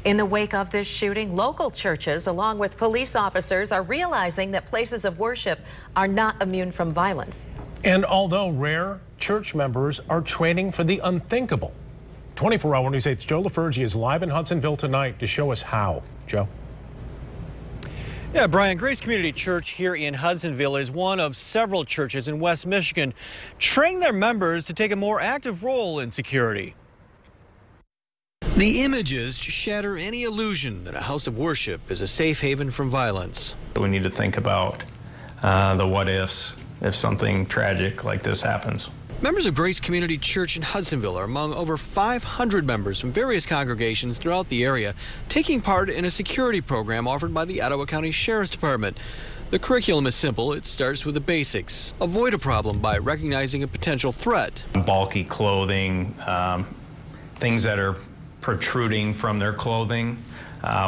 In the wake of this shooting, local churches, along with police officers, are realizing that places of worship are not immune from violence. And although rare, church members are training for the unthinkable. 24-hour News 8's Joe LaFurgey is live in Hudsonville tonight to show us how. Joe? Yeah, Brian, Grace Community Church here in Hudsonville is one of several churches in West Michigan training their members to take a more active role in security. The images shatter any illusion that a house of worship is a safe haven from violence. We need to think about the what ifs if something tragic like this happens. Members of Grace Community Church in Hudsonville are among over 500 members from various congregations throughout the area taking part in a security program offered by the Ottawa County Sheriff's Department. The curriculum is simple. It starts with the basics. Avoid a problem by recognizing a potential threat. Bulky clothing, things that are protruding from their clothing,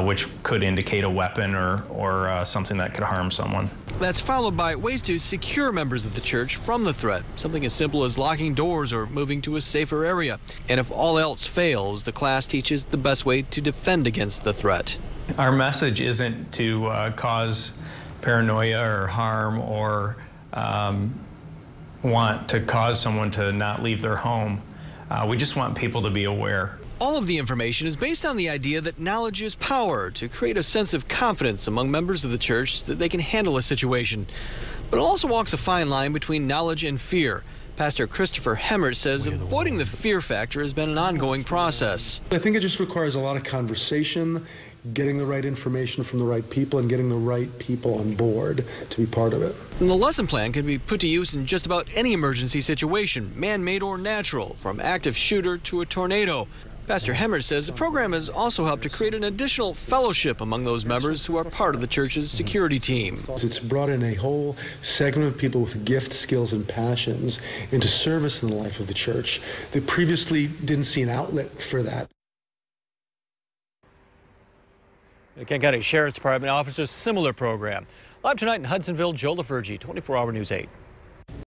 which could indicate a weapon or something that could harm someone. That's followed by ways to secure members of the church from the threat, something as simple as locking doors or moving to a safer area. And if all else fails, the class teaches the best way to defend against the threat. Our message isn't to cause paranoia or harm or want to cause someone to not leave their home. We just want people to be aware. All of the information is based on the idea that knowledge is power, to create a sense of confidence among members of the church that they can handle a situation. But it also walks a fine line between knowledge and fear. Pastor Christopher Hemmert says avoiding the fear factor has been an ongoing process. I think it just requires a lot of conversation, getting the right information from the right people, and getting the right people on board to be part of it. And the lesson plan can be put to use in just about any emergency situation, man-made or natural, from active shooter to a tornado. Pastor Hemmert says the program has also helped to create an additional fellowship among those members who are part of the church's security team. It's brought in a whole segment of people with gifts, skills, and passions into service in the life of the church that previously didn't see an outlet for that. The Kent County Sheriff's Department offers a similar program. Live tonight in Hudsonville, Joe LaFurgey, 24-hour News 8.